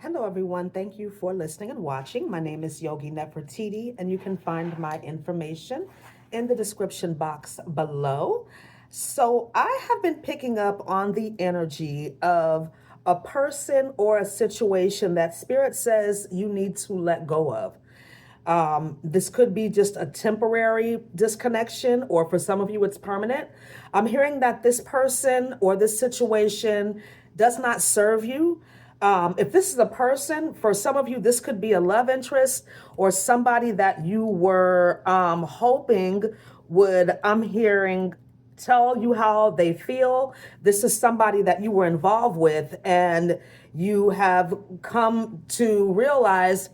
Hello, everyone. Thank you for listening and watching. My name is Yogi Neferititi, and you can find my information in the description box below. So, I have been picking up on the energy of a person or a situation that Spirit says you need to let go of. This could be just a temporary disconnection, or for some of you, it's permanent. I'm hearing that this person or this situation does not serve you. If this is a person, for some of you, this could be a love interest or somebody that you were hoping would, I'm hearing, tell you how they feel. This is somebody that you were involved with, and you have come to realize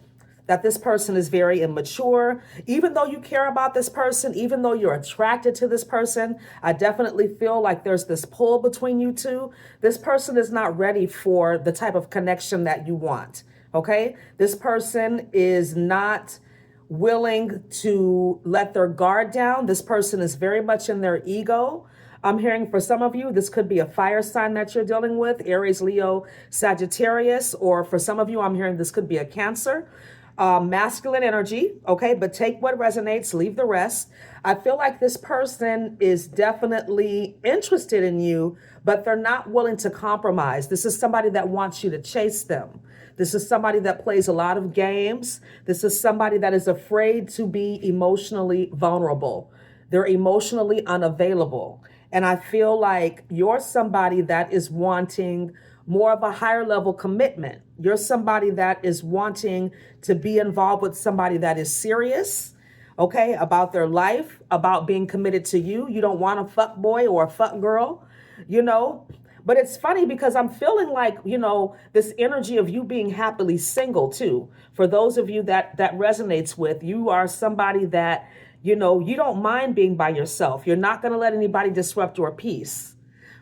that this person is very immature. Even though you care about this person, even though you're attracted to this person, I definitely feel like there's this pull between you two. This person is not ready for the type of connection that you want. Okay? This person is not willing to let their guard down. This person is very much in their ego. I'm hearing for some of you, this could be a fire sign that you're dealing with, Aries, Leo, Sagittarius, or for some of you, I'm hearing this could be a Cancer. Masculine energy, okay, but take what resonates, leave the rest. I feel like this person is definitely interested in you, but they're not willing to compromise. This is somebody that wants you to chase them. This is somebody that plays a lot of games. This is somebody that is afraid to be emotionally vulnerable. They're emotionally unavailable. And I feel like you're somebody that is wanting more of a higher level commitment. You're somebody that is wanting to be involved with somebody that is serious, okay, about their life, about being committed to you. You don't want a fuck boy or a fuck girl, you know. But it's funny because I'm feeling like, this energy of you being happily single too. For those of you that resonates with, you are somebody that, you don't mind being by yourself. You're not going to let anybody disrupt your peace,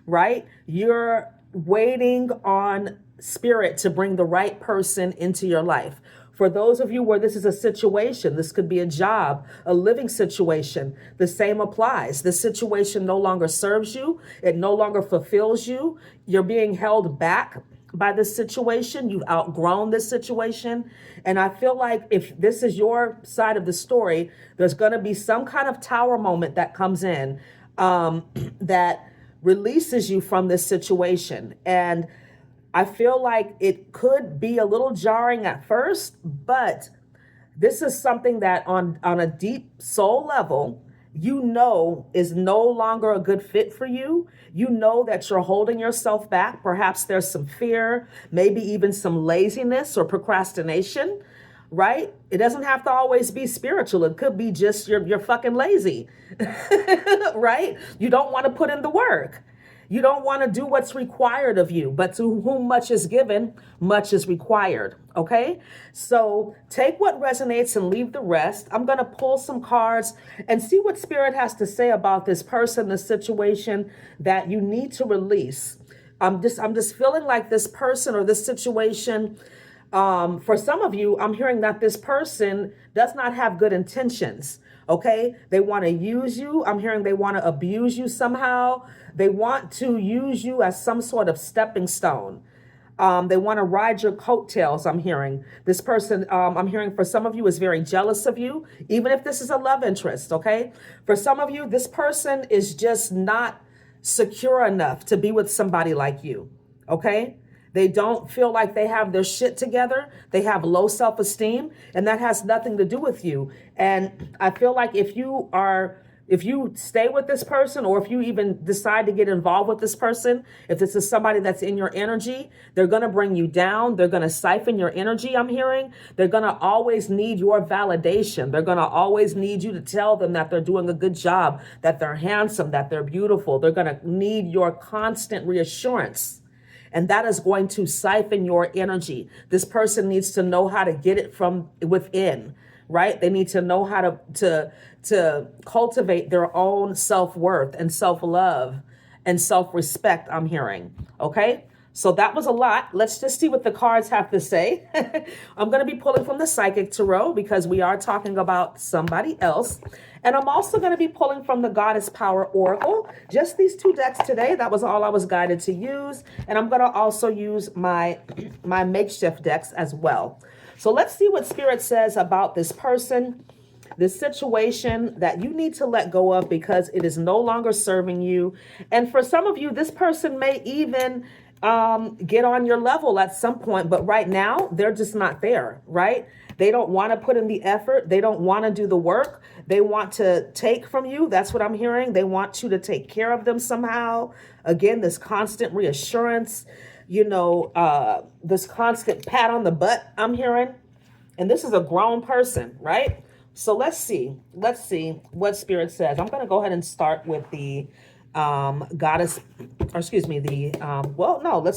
right? You're waiting on spirit to bring the right person into your life. For those of you where this is a situation, this could be a job, a living situation, the same applies. This situation no longer serves you. It no longer fulfills you. You're being held back by this situation. You've outgrown this situation. And I feel like if this is your side of the story, there's going to be some kind of tower moment that comes in that releases you from this situation. And I feel like it could be a little jarring at first, but this is something that on a deep soul level, is no longer a good fit for you. You know that you're holding yourself back. Perhaps there's some fear, maybe even some laziness or procrastination, right? It doesn't have to always be spiritual. It could be just you're fucking lazy, right? You don't want to put in the work. You don't want to do what's required of you, but to whom much is given, much is required. Okay? So take what resonates and leave the rest. I'm going to pull some cards and see what spirit has to say about this person, the situation that you need to release. I'm just feeling like this person or this situation, for some of you, I'm hearing that this person does not have good intentions. Okay. They want to use you. I'm hearing they want to abuse you somehow. They want to use you as some sort of stepping stone. They want to ride your coattails. I'm hearing this person, I'm hearing for some of you is very jealous of you, even if this is a love interest. Okay. For some of you, this person is just not secure enough to be with somebody like you. Okay. They don't feel like they have their shit together. They have low self-esteem, and that has nothing to do with you. And I feel like if you stay with this person, or if you even decide to get involved with this person, if this is somebody that's in your energy, they're going to bring you down. They're going to siphon your energy, I'm hearing. They're going to always need your validation. They're going to always need you to tell them that they're doing a good job, that they're handsome, that they're beautiful. They're going to need your constant reassurance. And that is going to siphon your energy. This person needs to know how to get it from within, right? They need to know how to cultivate their own self-worth and self-love and self-respect, I'm hearing. Okay? So that was a lot. Let's just see what the cards have to say. I'm going to be pulling from the Psychic Tarot because we are talking about somebody else. And I'm also going to be pulling from the Goddess Power Oracle. Just these two decks today. That was all I was guided to use. And I'm going to also use my makeshift decks as well. So let's see what Spirit says about this person, this situation that you need to let go of because it is no longer serving you. And for some of you, this person may even get on your level at some point, but right now they're just not there, right? They don't want to put in the effort. They don't want to do the work. They want to take from you. That's what I'm hearing. They want you to take care of them somehow. Again, this constant reassurance, this constant pat on the butt I'm hearing. And this is a grown person, right? So let's see what Spirit says. I'm going to go ahead and start with the let's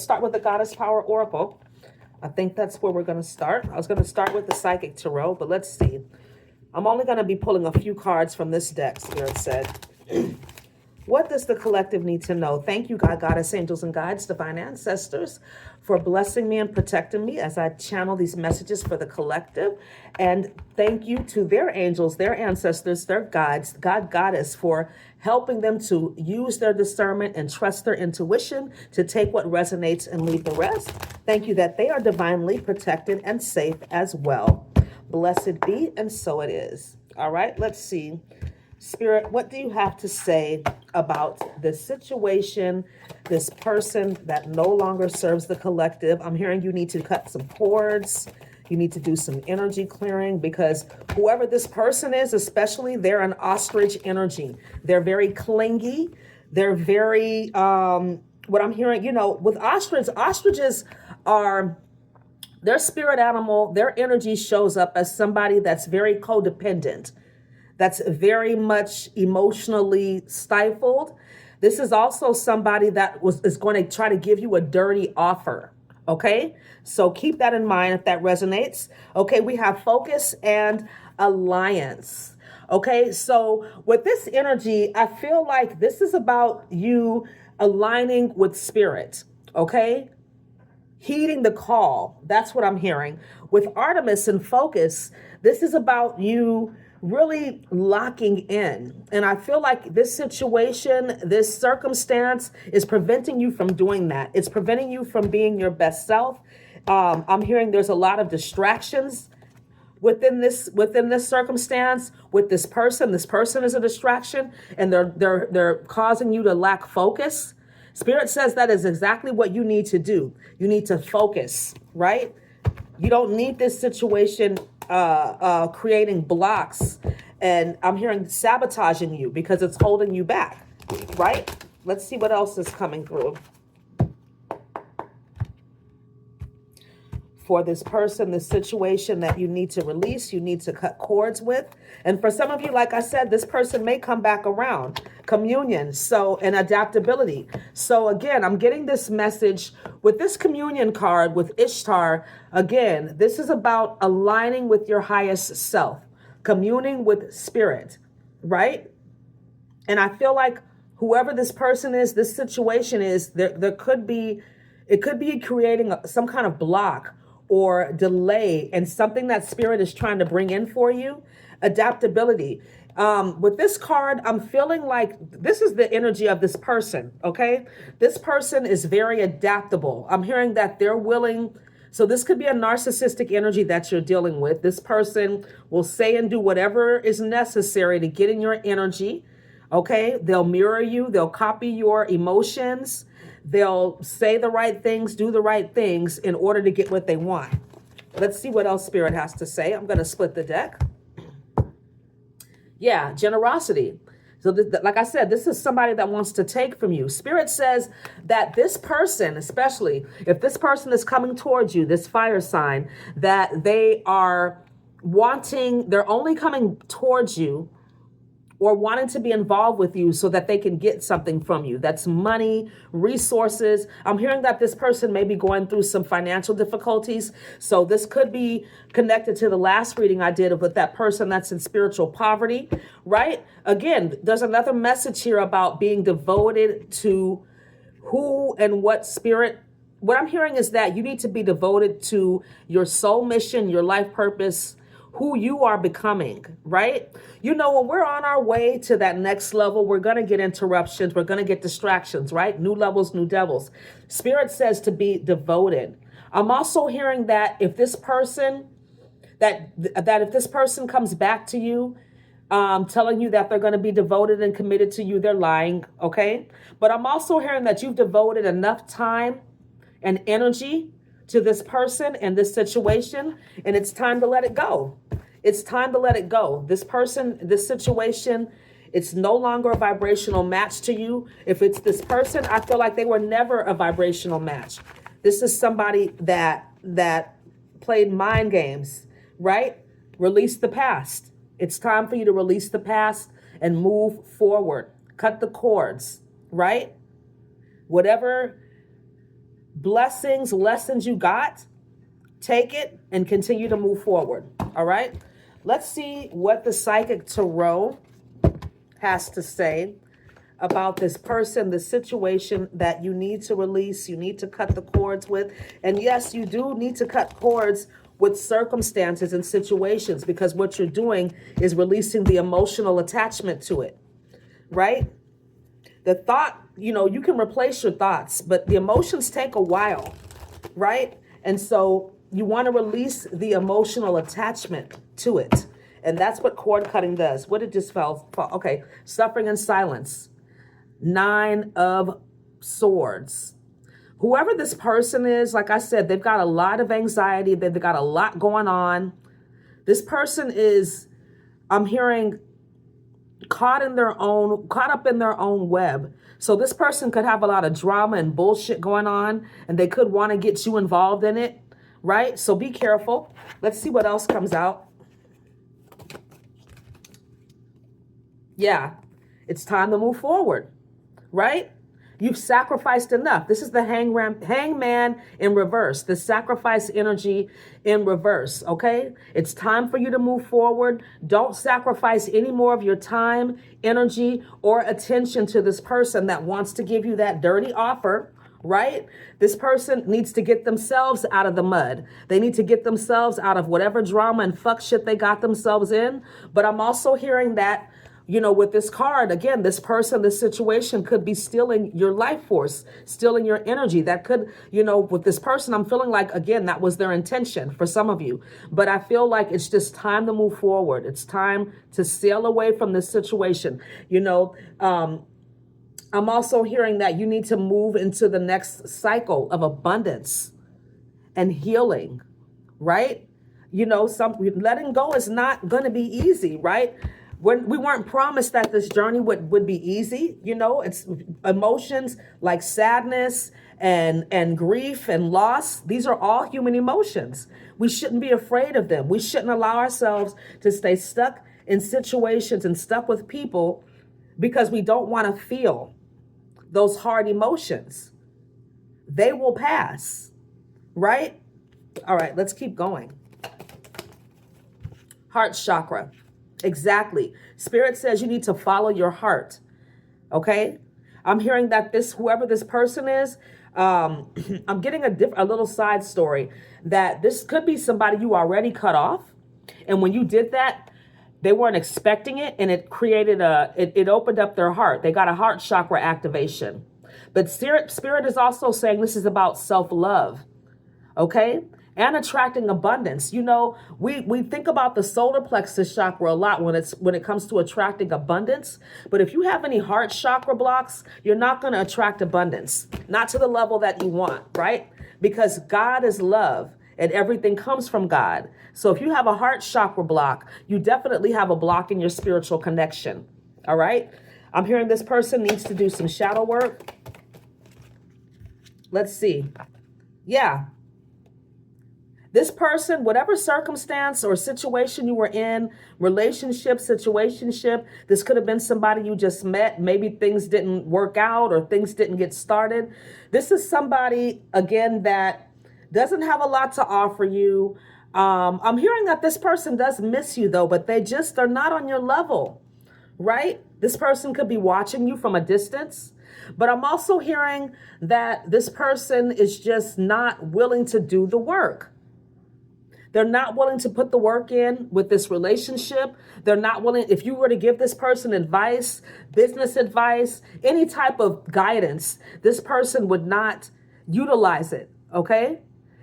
start with the Goddess Power Oracle. I think that's where we're going to start. I was going to start with the Psychic Tarot, but let's see. I'm only going to be pulling a few cards from this deck, Spirit said. What does the collective need to know? Thank you, God, Goddess, angels, and guides, divine ancestors, for blessing me and protecting me as I channel these messages for the collective. And thank you to their angels, their ancestors, their guides, God, Goddess, for helping them to use their discernment and trust their intuition to take what resonates and leave the rest. Thank you that they are divinely protected and safe as well. Blessed be, and so it is. All right, let's see. Spirit, what do you have to say about this situation, this person that no longer serves the collective? I'm hearing you need to cut some cords. You need to do some energy clearing because whoever this person is, especially, they're an ostrich energy. They're very clingy. They're very, what I'm hearing, with ostriches are, their spirit animal, their energy shows up as somebody that's very codependent, that's very much emotionally stifled. This is also somebody that is going to try to give you a dirty offer. Okay, so keep that in mind if that resonates. Okay, we have focus and alliance. Okay, so with this energy, I feel like this is about you aligning with spirit. Okay, heeding the call. That's what I'm hearing. With Artemis and focus, this is about you really locking in. And I feel like this situation, this circumstance is preventing you from doing that. It's preventing you from being your best self. I'm hearing there's a lot of distractions within this circumstance with this person. This person is a distraction and they're causing you to lack focus. Spirit says that is exactly what you need to do. You need to focus, right? You don't need this situation creating blocks, and I'm hearing sabotaging you because it's holding you back, right? Let's see what else is coming through for this person, this situation that you need to release, you need to cut cords with. And for some of you, like I said, this person may come back around. Communion, and adaptability. So again, I'm getting this message with this communion card with Ishtar. Again, this is about aligning with your highest self, communing with spirit, right? And I feel like whoever this person is, this situation is, it could be creating some kind of block or delay and something that spirit is trying to bring in for you. Adaptability. With this card, I'm feeling like this is the energy of this person, okay? This person is very adaptable. I'm hearing that they're willing. So this could be a narcissistic energy that you're dealing with. This person will say and do whatever is necessary to get in your energy, okay? They'll mirror you. They'll copy your emotions. They'll say the right things, do the right things in order to get what they want. Let's see what else Spirit has to say. I'm going to split the deck. Yeah, generosity. So like I said, this is somebody that wants to take from you. Spirit says that this person, especially if this person is coming towards you, this fire sign, that they're only coming towards you or wanting to be involved with you so that they can get something from you. That's money, resources. I'm hearing that this person may be going through some financial difficulties. So this could be connected to the last reading I did with that person that's in spiritual poverty, right? Again, there's another message here about being devoted to who and what spirit what I'm hearing is that you need to be devoted to your soul mission, your life purpose, who you are becoming, right? You know, when we're on our way to that next level, we're going to get interruptions. We're going to get distractions, right? New levels, new devils. Spirit says to be devoted. I'm also hearing that if this person, that if this person comes back to you, telling you that they're going to be devoted and committed to you, they're lying, okay? But I'm also hearing that you've devoted enough time and energy to this person and this situation, and it's time to let it go. It's time to let it go. This person, this situation, it's no longer a vibrational match to you. If it's this person, I feel like they were never a vibrational match. This is somebody that played mind games, right? Release the past. It's time for you to release the past and move forward. Cut the cords, right? Whatever blessings, lessons you got, take it and continue to move forward. All right. Let's see what the Psychic Tarot has to say about this person, the situation that you need to release, you need to cut the cords with. And yes, you do need to cut cords with circumstances and situations, because what you're doing is releasing the emotional attachment to it, right? The thought, you know, you can replace your thoughts, but the emotions take a while, right? And so you want to release the emotional attachment to it. And that's what cord cutting does. What did this fall? Okay, suffering in silence. 9 of Swords. Whoever this person is, like I said, they've got a lot of anxiety. They've got a lot going on. This person is, I'm hearing, caught up in their own web. So this person could have a lot of drama and bullshit going on, and they could want to get you involved in it, right? So be careful. Let's see what else comes out. Yeah, it's time to move forward, right? You've sacrificed enough. This is the hangman in reverse, the sacrifice energy in reverse, okay? It's time for you to move forward. Don't sacrifice any more of your time, energy, or attention to this person that wants to give you that dirty offer, right? This person needs to get themselves out of the mud. They need to get themselves out of whatever drama and fuck shit they got themselves in. But I'm also hearing that, you know, with this card, again, this person, this situation could be stealing your life force, stealing your energy. That could, you know, with this person, I'm feeling like, again, that was their intention for some of you. But I feel like it's just time to move forward. It's time to sail away from this situation. You know, I'm also hearing that you need to move into the next cycle of abundance and healing, right? You know, letting go is not going to be easy, right? We weren't promised that this journey would be easy. You know, it's emotions like sadness and grief and loss. These are all human emotions. We shouldn't be afraid of them. We shouldn't allow ourselves to stay stuck in situations and stuck with people because we don't want to feel those hard emotions. They will pass, right? All right, let's keep going. Heart chakra. Exactly. Spirit says you need to follow your heart. Okay. I'm hearing that whoever this person is, I'm getting a little side story that this could be somebody you already cut off. And when you did that, they weren't expecting it. And it created it opened up their heart. They got a heart chakra activation. But Spirit is also saying this is about self-love. Okay. And attracting abundance. You know, we think about the solar plexus chakra a lot when it comes to attracting abundance. But if you have any heart chakra blocks, you're not going to attract abundance, not to the level that you want, right? Because God is love and everything comes from God. So if you have a heart chakra block, you definitely have a block in your spiritual connection. All right. I'm hearing this person needs to do some shadow work. Let's see. Yeah. This person, whatever circumstance or situation you were in, relationship, situationship, this could have been somebody you just met. Maybe things didn't work out or things didn't get started. This is somebody, again, that doesn't have a lot to offer you. I'm hearing that this person does miss you, though, but they're not on your level, right? This person could be watching you from a distance. But I'm also hearing that this person is just not willing to do the work. They're not willing to put the work in with this relationship. They're not willing, if you were to give this person advice, business advice, any type of guidance, this person would not utilize it, okay?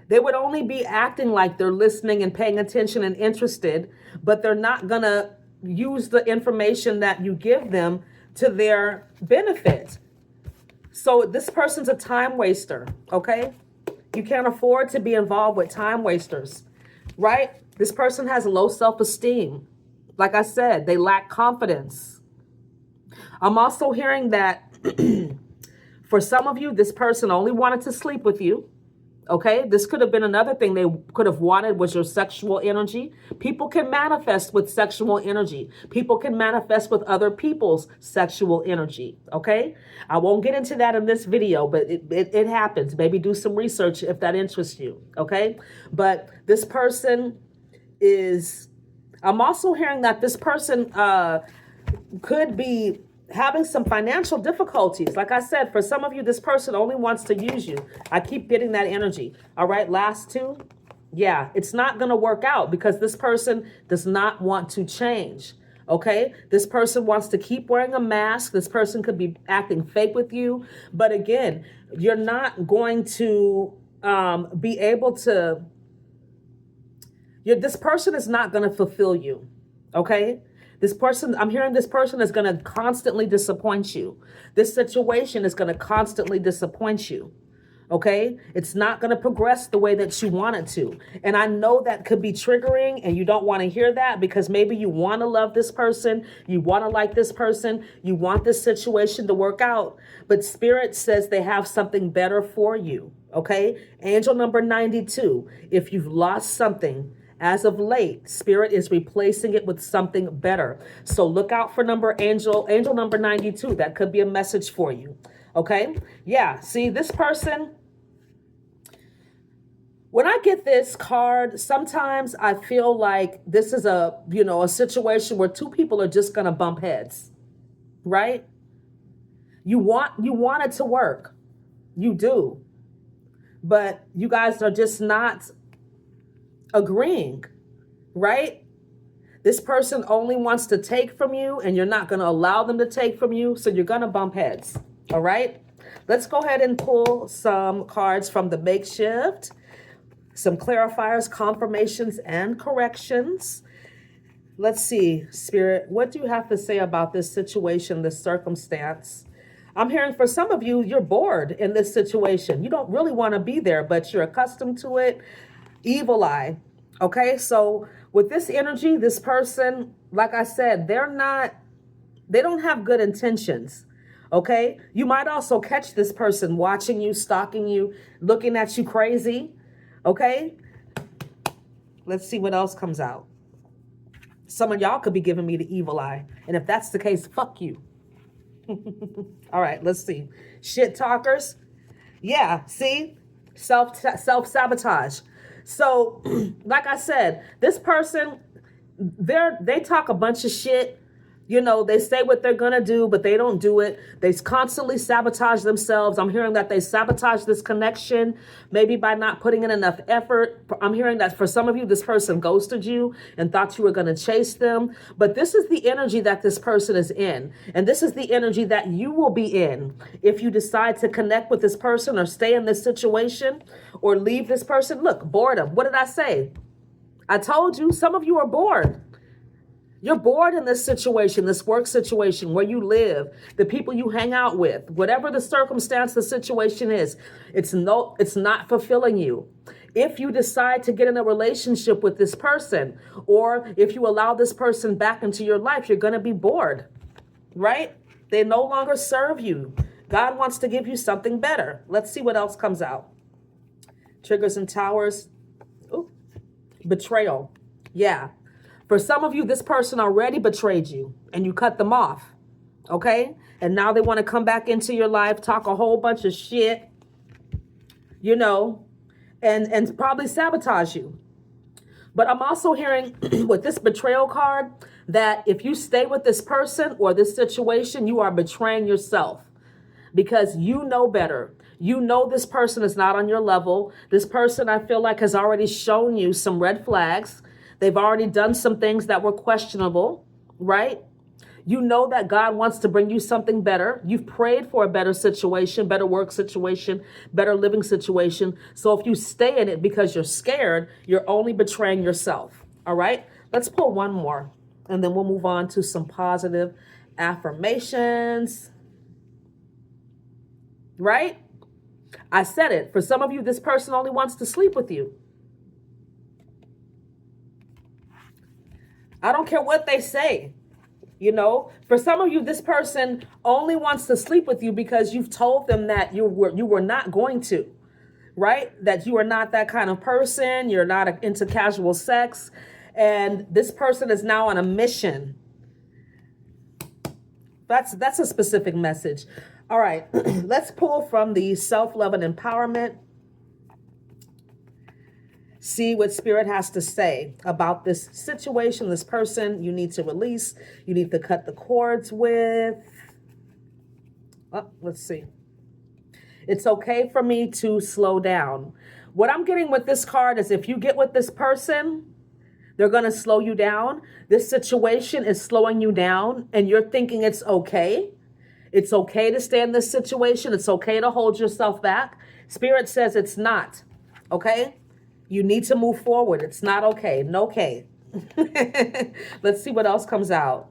They would only be acting like they're listening and paying attention and interested, but they're not gonna use the information that you give them to their benefit. So this person's a time waster, okay? You can't afford to be involved with time wasters. Right? This person has low self-esteem. Like I said, they lack confidence. I'm also hearing that for some of you, this person only wanted to sleep with you. Okay, this could have been another thing they could have wanted was your sexual energy. People can manifest with sexual energy. People can manifest with other people's sexual energy. Okay, I won't get into that in this video, but it happens. Maybe do some research if that interests you. Okay, but this person is, I'm also hearing that this person could be having some financial difficulties. Like I said, for some of you, this person only wants to use you. I keep getting that energy. All right, last two. Yeah, it's not going to work out because this person does not want to change. Okay, this person wants to keep wearing a mask. This person could be acting fake with you. But again, you're not going to be able to, this person is not going to fulfill you. Okay. This person, I'm hearing this person is going to constantly disappoint you. This situation is going to constantly disappoint you. Okay? It's not going to progress the way that you want it to. And I know that could be triggering and you don't want to hear that because maybe you want to love this person. You want to like this person. You want this situation to work out. But Spirit says they have something better for you. Okay? Angel number 92. If you've lost something, as of late, Spirit is replacing it with something better. So look out for angel number 92. That could be a message for you. Okay? Yeah, see this person, when I get this card, sometimes I feel like this is a situation where two people are just going to bump heads. Right? You want it to work. You do. But you guys are just not agreeing, right? This person only wants to take from you and you're not going to allow them to take from you. So you're going to bump heads. All right. Let's go ahead and pull some cards from the makeshift, some clarifiers, confirmations, and corrections. Let's see, Spirit, what do you have to say about this situation, this circumstance? I'm hearing for some of you, you're bored in this situation. You don't really want to be there, but you're accustomed to it. Evil eye. Okay, so with this energy, this person, like I said, they don't have good intentions. Okay, you might also catch this person watching you, stalking you, looking at you crazy. Okay, let's see what else comes out. Some of y'all could be giving me the evil eye, and if that's the case, fuck you. All right, let's see. Shit talkers. Yeah, see, self-sabotage. So, like I said, this person, they talk a bunch of shit. You know, they say what they're going to do, but they don't do it. They constantly sabotage themselves. I'm hearing that they sabotage this connection, maybe by not putting in enough effort. I'm hearing that for some of you, this person ghosted you and thought you were going to chase them. But this is the energy that this person is in. And this is the energy that you will be in if you decide to connect with this person or stay in this situation or leave this person. Look, boredom. What did I say? I told you, some of you are bored. You're bored in this situation, this work situation, where you live, the people you hang out with, whatever the circumstance, the situation is, it's not fulfilling you. If you decide to get in a relationship with this person, or if you allow this person back into your life, you're going to be bored, right? They no longer serve you. God wants to give you something better. Let's see what else comes out. Triggers and towers. Ooh. Betrayal. Yeah. For some of you, this person already betrayed you and you cut them off, okay? And now they want to come back into your life, talk a whole bunch of shit, you know, and probably sabotage you. But I'm also hearing with this betrayal card that if you stay with this person or this situation, you are betraying yourself. because you know better. You know this person is not on your level. This person, I feel like, has already shown you some red flags. They've already done some things that were questionable, right? You know that God wants to bring you something better. You've prayed for a better situation, better work situation, better living situation. So if you stay in it because you're scared, you're only betraying yourself. All right? Let's pull one more, and then we'll move on to some positive affirmations. Right? I said it. For some of you, this person only wants to sleep with you. I don't care what they say. You know, for some of you, this person only wants to sleep with you because you've told them that you were not going to, right? That you are not that kind of person. You're not into casual sex. And this person is now on a mission. That's a specific message. All right, let's pull from the self-love and empowerment. See what Spirit has to say about this situation, this person you need to release, you need to cut the cords with. Oh, let's see. It's okay for me to slow down. What I'm getting with this card is if you get with this person, they're going to slow you down. This situation is slowing you down, and you're thinking it's okay. It's okay to stay in this situation. It's okay to hold yourself back. Spirit says it's not, okay? You need to move forward. It's not okay. No okay. Let's see what else comes out.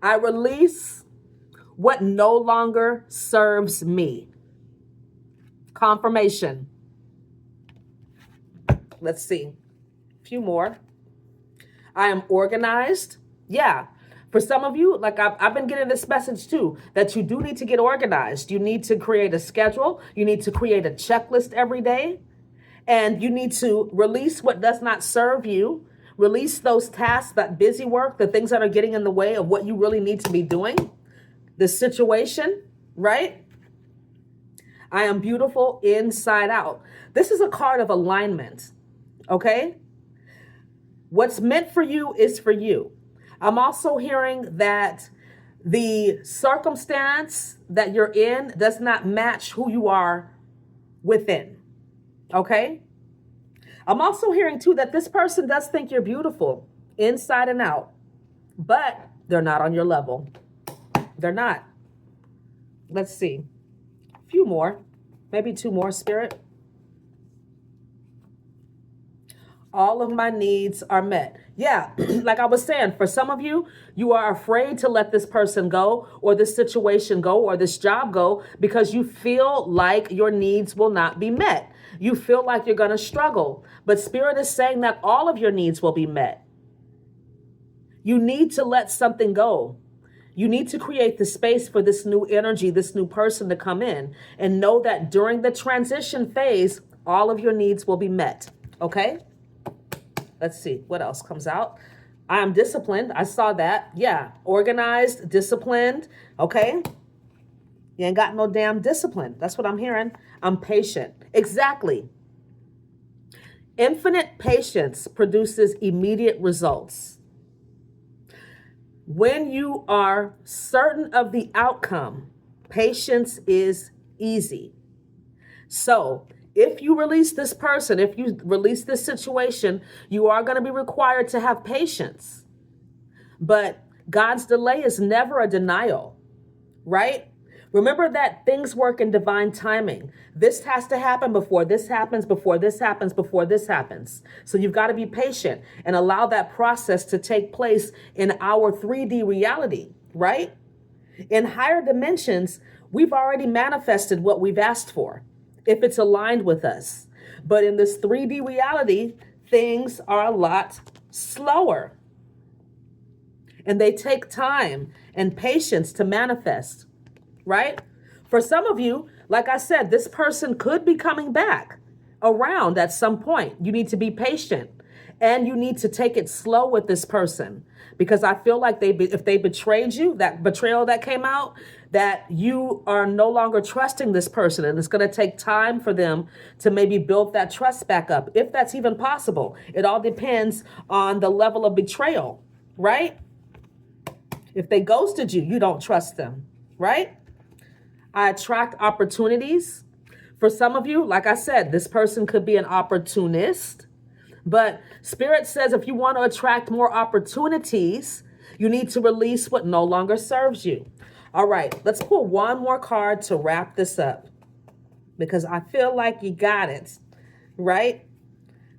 I release what no longer serves me. Confirmation. Let's see. A few more. I am organized. Yeah. For some of you, like I've been getting this message too, that you do need to get organized. You need to create a schedule. You need to create a checklist every day. And you need to release what does not serve you. Release those tasks, that busy work, the things that are getting in the way of what you really need to be doing. The situation, right? I am beautiful inside out. This is a card of alignment, okay? What's meant for you is for you. I'm also hearing that the circumstance that you're in does not match who you are within. Okay? I'm also hearing too that this person does think you're beautiful inside and out, but they're not on your level. They're not. Let's see. A few more, maybe two more, Spirit. All of my needs are met. Yeah, like I was saying, for some of you, you are afraid to let this person go or this situation go or this job go because you feel like your needs will not be met. You feel like you're going to struggle. But Spirit is saying that all of your needs will be met. You need to let something go. You need to create the space for this new energy, this new person to come in, and know that during the transition phase, all of your needs will be met. Okay? Let's see what else comes out. I am disciplined. I saw that. Yeah. Organized, disciplined. Okay. You ain't got no damn discipline. That's what I'm hearing. I'm patient. Exactly. Infinite patience produces immediate results. When you are certain of the outcome, patience is easy. So if you release this person, if you release this situation, you are going to be required to have patience. But God's delay is never a denial, right? Remember that things work in divine timing. This has to happen before this happens, before this happens, before this happens. So you've got to be patient and allow that process to take place in our 3D reality, right? In higher dimensions, we've already manifested what we've asked for, if it's aligned with us. But in this 3D reality, things are a lot slower. And they take time and patience to manifest, right? For some of you, like I said, this person could be coming back around at some point. You need to be patient and you need to take it slow with this person, because I feel like if they betrayed you, that betrayal that came out, that you are no longer trusting this person, and it's going to take time for them to maybe build that trust back up, if that's even possible. It all depends on the level of betrayal, right? If they ghosted you, you don't trust them, right? I attract opportunities. For some of you, like I said, this person could be an opportunist. But Spirit says if you want to attract more opportunities, you need to release what no longer serves you. All right, let's pull one more card to wrap this up because I feel like you got it, right?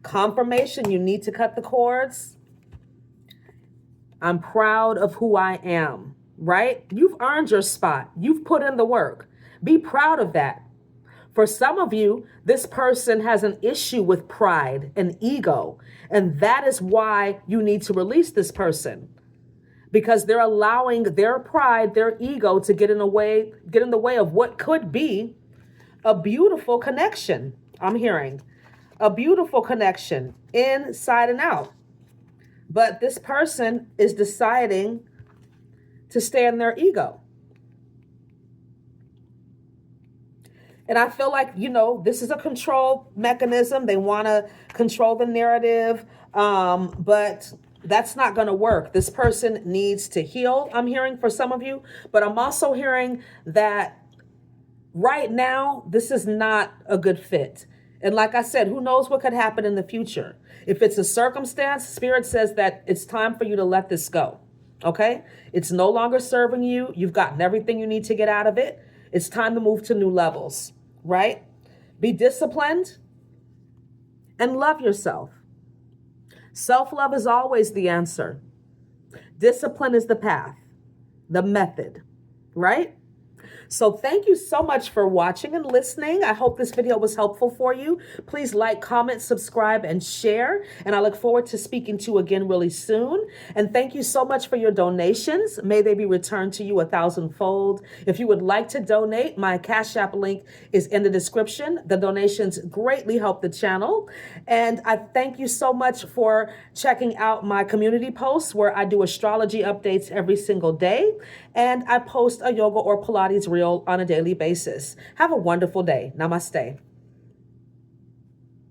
Confirmation, you need to cut the cords. I'm proud of who I am, right? You've earned your spot. You've put in the work. Be proud of that. For some of you, this person has an issue with pride and ego, and that is why you need to release this person because they're allowing their pride, their ego to get in the way of what could be a beautiful connection. I'm hearing a beautiful connection inside and out. But this person is deciding to stay in their ego. And I feel like, this is a control mechanism. They want to control the narrative, but that's not going to work. This person needs to heal, I'm hearing for some of you. But I'm also hearing that right now, this is not a good fit. And like I said, who knows what could happen in the future? If it's a circumstance, Spirit says that it's time for you to let this go. Okay? It's no longer serving you. You've gotten everything you need to get out of it. It's time to move to new levels, right? Be disciplined and love yourself. Self-love is always the answer. Discipline is the path, the method, right? So thank you so much for watching and listening. I hope this video was helpful for you. Please like, comment, subscribe, and share. And I look forward to speaking to you again really soon. And thank you so much for your donations. May they be returned to you 1,000-fold. If you would like to donate, my Cashapp link is in the description. The donations greatly help the channel. And I thank you so much for checking out my community posts where I do astrology updates every single day. And I post a yoga or Pilates reel on a daily basis. Have a wonderful day. Namaste.